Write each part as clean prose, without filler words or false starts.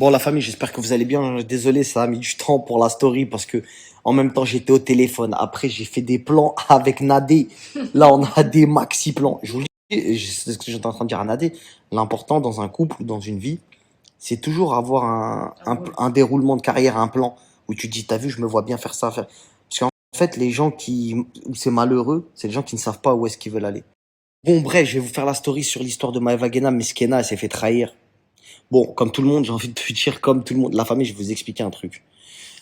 Bon, la famille, j'espère que vous allez bien. Désolé, ça a mis du temps pour la story parce que en même temps, j'étais au téléphone. Après, j'ai fait des plans avec Nadé. Là, on a des maxi plans. Je vous le dis, c'est ce que j'étais en train de dire à Nadé. L'important dans un couple ou dans une vie, c'est toujours avoir un déroulement de carrière, un plan où tu te dis, t'as vu, je me vois bien faire ça, faire. Parce qu'en fait, les gens où c'est malheureux, c'est les gens qui ne savent pas où est-ce qu'ils veulent aller. Bon, bref, je vais vous faire la story sur l'histoire de Maëva Guéna, mais Skena, elle s'est fait trahir. Bon, comme tout le monde, j'ai envie de te dire, comme tout le monde, la famille, je vais vous expliquer un truc.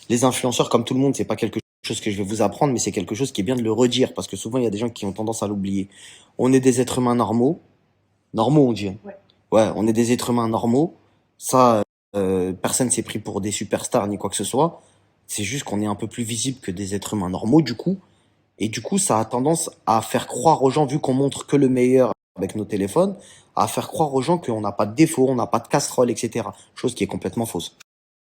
Les influenceurs, comme tout le monde, c'est pas quelque chose que je vais vous apprendre, mais c'est quelque chose qui est bien de le redire, parce que souvent, il y a des gens qui ont tendance à l'oublier. On est des êtres humains normaux. Normaux, on dit, hein. Ouais, on est des êtres humains normaux. Ça, personne s'est pris pour des superstars ni quoi que ce soit. C'est juste qu'on est un peu plus visible que des êtres humains normaux, du coup. Et du coup, ça a tendance à faire croire aux gens, vu qu'on montre que le meilleur avec nos téléphones, à faire croire aux gens qu'on n'a pas de défaut, on n'a pas de casserole, etc. Chose qui est complètement fausse.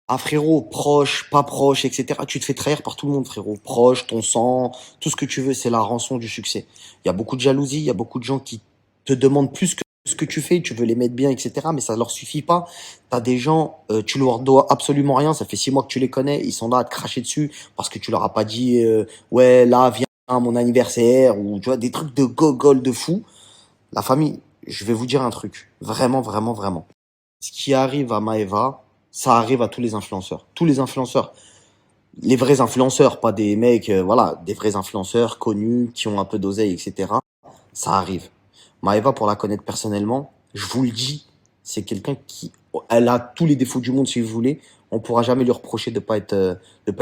Ah frérot, proche, pas proche, etc. Tu te fais trahir par tout le monde, frérot. Proche, ton sang, tout ce que tu veux, c'est la rançon du succès. Il y a beaucoup de jalousie, il y a beaucoup de gens qui te demandent plus que ce que tu fais, tu veux les mettre bien, etc. Mais ça leur suffit pas. T'as des gens, tu leur dois absolument rien. Ça fait 6 mois que tu les connais, ils sont là à te cracher dessus parce que tu leur as pas dit, ouais, là, viens à mon anniversaire ou tu vois des trucs de gogol de fou. La famille, je vais vous dire un truc, vraiment, vraiment, vraiment. Ce qui arrive à Maeva, ça arrive à tous les influenceurs. Tous les influenceurs. Les vrais influenceurs, pas des mecs, voilà, des vrais influenceurs connus, qui ont un peu d'oseille, etc. Ça arrive. Maeva, pour la connaître personnellement, je vous le dis, c'est quelqu'un qui, elle a tous les défauts du monde, si vous voulez. On pourra jamais lui reprocher de pas être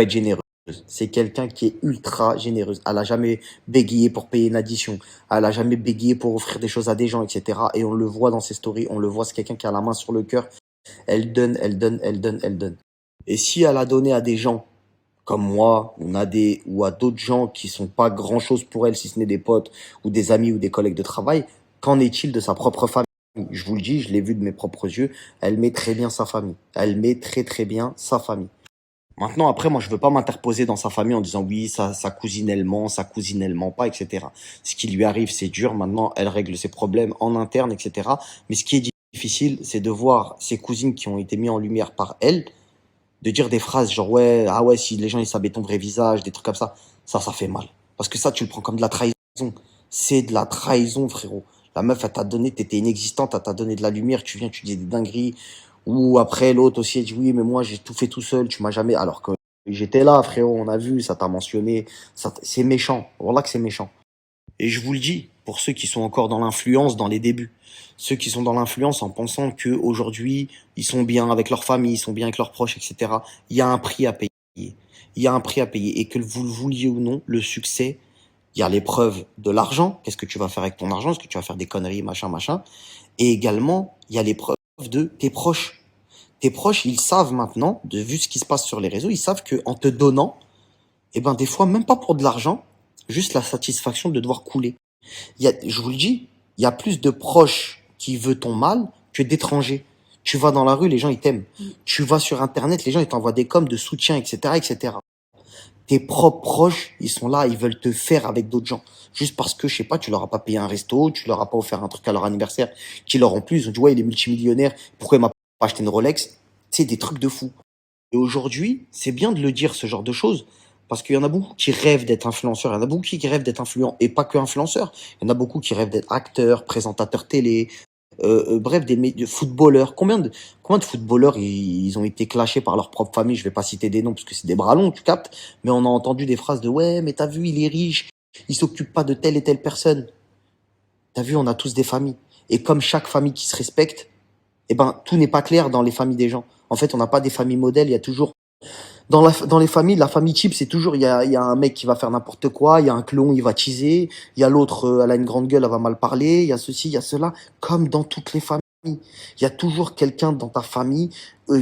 généreuse. C'est quelqu'un qui est ultra généreuse. Elle a jamais bégayé pour payer une addition. Elle a jamais bégayé pour offrir des choses à des gens, etc. Et on le voit dans ses stories, on le voit, c'est quelqu'un qui a la main sur le cœur. Elle donne, elle donne, elle donne, elle donne. Et si elle a donné à des gens comme moi, ou à d'autres gens qui sont pas grand chose pour elle, si ce n'est des potes, ou des amis, ou des collègues de travail, qu'en est-il de sa propre famille? Je vous le dis, je l'ai vu de mes propres yeux, elle met très bien sa famille. Elle met très très bien sa famille. Maintenant, après, moi, je veux pas m'interposer dans sa famille en disant oui, sa cousine elle ment, sa cousine elle ment pas, etc. Ce qui lui arrive, c'est dur. Maintenant, elle règle ses problèmes en interne, etc. Mais ce qui est difficile, c'est de voir ses cousines qui ont été mises en lumière par elle, de dire des phrases genre ouais, ah ouais, si les gens ils savaient ton vrai visage, des trucs comme ça, ça fait mal. Parce que ça, tu le prends comme de la trahison. C'est de la trahison, frérot. La meuf, elle t'a donné, t'étais inexistante, elle t'a donné de la lumière, tu viens, tu dis des dingueries. Ou après, l'autre aussi, elle dit oui, mais moi, j'ai tout fait tout seul, tu m'as jamais, alors que j'étais là, frérot, on a vu, ça t'a mentionné, c'est méchant. Voilà que c'est méchant. Et je vous le dis, pour ceux qui sont encore dans l'influence dans les débuts, ceux qui sont dans l'influence en pensant que aujourd'hui ils sont bien avec leur famille, ils sont bien avec leurs proches, etc. Il y a un prix à payer. Il y a un prix à payer. Et que vous le vouliez ou non, le succès, il y a l'épreuve de l'argent. Qu'est-ce que tu vas faire avec ton argent? Est-ce que tu vas faire des conneries, machin, machin? Et également, il y a l'épreuve de tes proches. Tes proches, ils savent maintenant, de vu ce qui se passe sur les réseaux, ils savent que en te donnant, eh ben des fois, même pas pour de l'argent, juste la satisfaction de devoir couler. Je vous le dis, il y a plus de proches qui veulent ton mal que d'étrangers. Tu vas dans la rue, les gens ils t'aiment. Tu vas sur internet, les gens ils t'envoient des coms de soutien, etc., etc. Tes propres proches, ils sont là, ils veulent te faire avec d'autres gens. Juste parce que, je sais pas, tu leur as pas payé un resto, tu leur as pas offert un truc à leur anniversaire, qui leur ont plu, ils ont dit, ouais, il est multimillionnaire, pourquoi il m'a pas acheté une Rolex? C'est des trucs de fou. Et aujourd'hui, c'est bien de le dire, ce genre de choses, parce qu'il y en a beaucoup qui rêvent d'être influenceurs, il y en a beaucoup qui rêvent d'être influents, et pas que influenceurs. Il y en a beaucoup qui rêvent d'être acteurs, présentateurs télé, bref, des footballeurs. Combien de footballeurs ils ont été clashés par leur propre famille? Je vais pas citer des noms parce que c'est des bras longs, tu captes, mais on a entendu des phrases de ouais, mais t'as vu, il est riche, il s'occupe pas de telle et telle personne. T'as vu, on a tous des familles. Et comme chaque famille qui se respecte, eh ben, tout n'est pas clair dans les familles des gens. En fait, on n'a pas des familles modèles, il y a toujours dans les familles, la famille type, c'est toujours, il y a un mec qui va faire n'importe quoi, il y a un clone, il va teaser, il y a l'autre, elle a une grande gueule, elle va mal parler, il y a ceci, il y a cela, comme dans toutes les familles. Il y a toujours quelqu'un dans ta famille,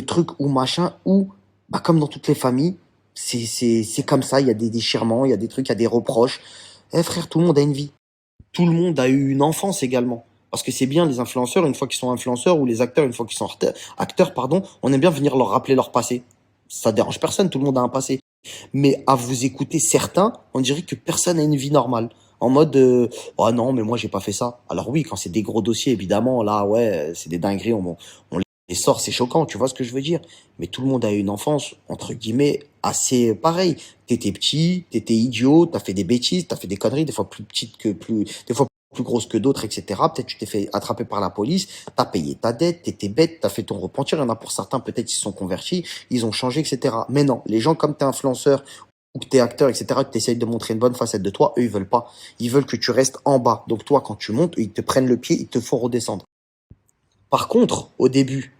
truc ou machin, ou, bah, comme dans toutes les familles, c'est comme ça, il y a des déchirements, il y a des trucs, il y a des reproches. Eh frère, tout le monde a une vie. Tout le monde a eu une enfance également. Parce que c'est bien les influenceurs, une fois qu'ils sont influenceurs, ou les acteurs, une fois qu'ils sont acteurs, pardon, on aime bien venir leur rappeler leur passé. Ça dérange personne, tout le monde a un passé. Mais à vous écouter certains, on dirait que personne n'a une vie normale. En mode, oh non, mais moi j'ai pas fait ça. Alors oui, quand c'est des gros dossiers, évidemment, là, ouais, c'est des dingueries, on sort, c'est choquant, tu vois ce que je veux dire? Mais tout le monde a eu une enfance, entre guillemets, assez pareille. T'étais petit, t'étais idiot, t'as fait des bêtises, t'as fait des conneries, des fois plus petites que des fois plus grosses que d'autres, etc. Peut-être tu t'es fait attraper par la police, t'as payé ta dette, t'étais bête, t'as fait ton repentir. Il y en a pour certains, peut-être ils se sont convertis, ils ont changé, etc. Mais non, les gens comme t'es influenceur ou que t'es acteur, etc., que t'essayes de montrer une bonne facette de toi, eux, ils veulent pas. Ils veulent que tu restes en bas. Donc toi, quand tu montes, ils te prennent le pied, ils te font redescendre. Par contre, au début,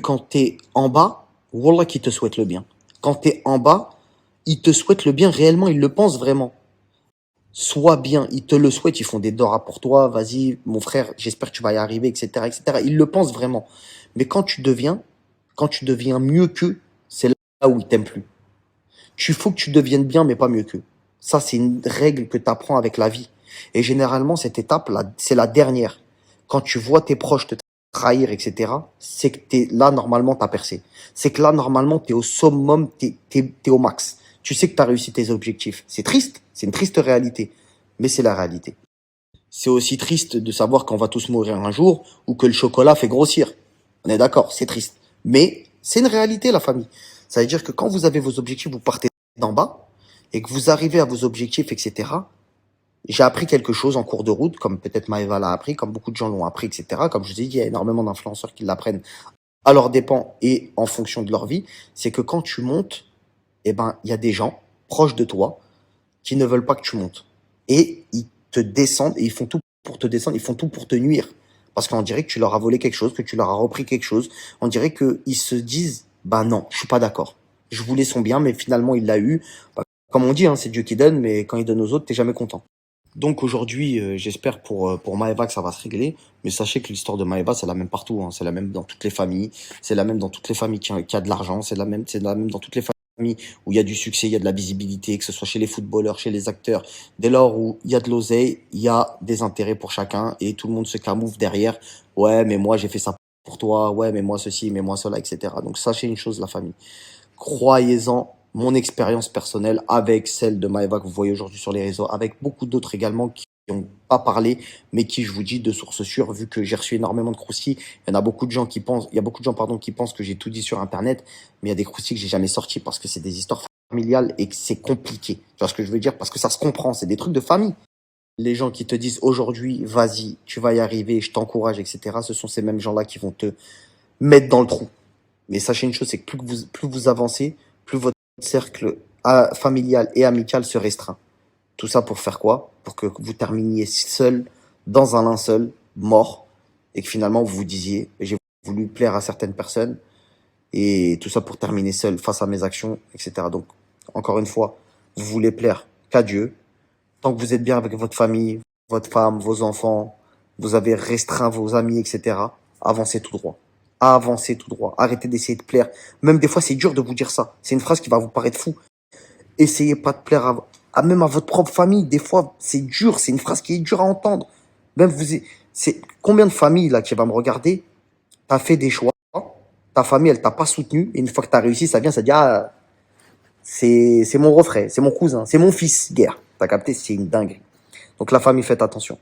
quand t'es en bas, Wallah qui te souhaite le bien. Quand t'es en bas, ils te souhaitent le bien réellement, ils le pensent vraiment. Sois bien, ils te le souhaitent, ils font des doras pour toi, vas-y, mon frère, j'espère que tu vas y arriver, etc., etc. Ils le pensent vraiment. Mais quand tu deviens mieux qu'eux, c'est là où ils t'aiment plus. Tu faut que tu deviennes bien, mais pas mieux qu'eux. Ça, c'est une règle que tu apprends avec la vie. Et généralement, cette étape, là, c'est la dernière. Quand tu vois tes proches te trahir, etc., c'est que t'es là, normalement, t'as percé. C'est que là, normalement, t'es au summum, t'es au max. Tu sais que t'as réussi tes objectifs. C'est triste, c'est une triste réalité. Mais c'est la réalité. C'est aussi triste de savoir qu'on va tous mourir un jour ou que le chocolat fait grossir. On est d'accord, c'est triste. Mais c'est une réalité, la famille. Ça veut dire que quand vous avez vos objectifs, vous partez d'en bas et que vous arrivez à vos objectifs, etc. J'ai appris quelque chose en cours de route, comme peut-être Maëva l'a appris, comme beaucoup de gens l'ont appris, etc. Comme je vous ai dit, il y a énormément d'influenceurs qui l'apprennent à leurs dépens et en fonction de leur vie. C'est que quand tu montes, eh ben, il y a des gens proches de toi qui ne veulent pas que tu montes. Et ils te descendent et ils font tout pour te descendre, ils font tout pour te nuire. Parce qu'on dirait que tu leur as volé quelque chose, que tu leur as repris quelque chose. On dirait qu'ils se disent, bah non, je suis pas d'accord. Je voulais son bien, mais finalement il l'a eu. Bah, comme on dit, hein, c'est Dieu qui donne, mais quand il donne aux autres, t'es jamais content. Donc aujourd'hui, j'espère pour Maëva que ça va se régler. Mais sachez que l'histoire de Maëva, c'est la même partout, hein. C'est la même dans toutes les familles. C'est la même dans toutes les familles qui a de l'argent. C'est la même dans toutes les familles où il y a du succès, il y a de la visibilité, que ce soit chez les footballeurs, chez les acteurs. Dès lors où il y a de l'oseille, il y a des intérêts pour chacun et tout le monde se camoufle derrière. Ouais, mais moi j'ai fait ça pour toi. Ouais, mais moi ceci, mais moi cela, etc. Donc sachez une chose, la famille. Croyez-en, mon expérience personnelle avec celle de Maëva que vous voyez aujourd'hui sur les réseaux, avec beaucoup d'autres également qui n'ont pas parlé, mais qui, je vous dis, de sources sûres, vu que j'ai reçu énormément de croustilles. Il y en a beaucoup de gens qui pensent, il y a beaucoup de gens, pardon, qui pensent que j'ai tout dit sur Internet, mais il y a des croustilles que j'ai jamais sorties parce que c'est des histoires familiales et que c'est compliqué. Tu vois ce que je veux dire? Parce que ça se comprend, c'est des trucs de famille. Les gens qui te disent aujourd'hui, vas-y, tu vas y arriver, je t'encourage, etc., ce sont ces mêmes gens-là qui vont te mettre dans le trou. Mais sachez une chose, c'est que plus vous avancez, plus votre cercle familial et amical se restreint. Tout ça pour faire quoi? Pour que vous terminiez seul, dans un linceul, mort, et que finalement vous vous disiez, j'ai voulu plaire à certaines personnes, et tout ça pour terminer seul face à mes actions, etc. Donc, encore une fois, vous voulez plaire qu'à Dieu. Tant que vous êtes bien avec votre famille, votre femme, vos enfants, vous avez restreint vos amis, etc., avancez tout droit. Avancez tout droit. Arrêtez d'essayer de plaire. Même des fois, c'est dur de vous dire ça. C'est une phrase qui va vous paraître fou. Essayez pas de plaire même à votre propre famille. Des fois, c'est dur. C'est une phrase qui est dure à entendre. Même c'est combien de familles là qui va me regarder? T'as fait des choix. Ta famille, elle t'a pas soutenu. Et une fois que t'as réussi, ça vient, ça dit ah, c'est mon refrain, c'est mon cousin, c'est mon fils. Guerre. T'as capté? C'est une dinguerie. Donc la famille, faites attention.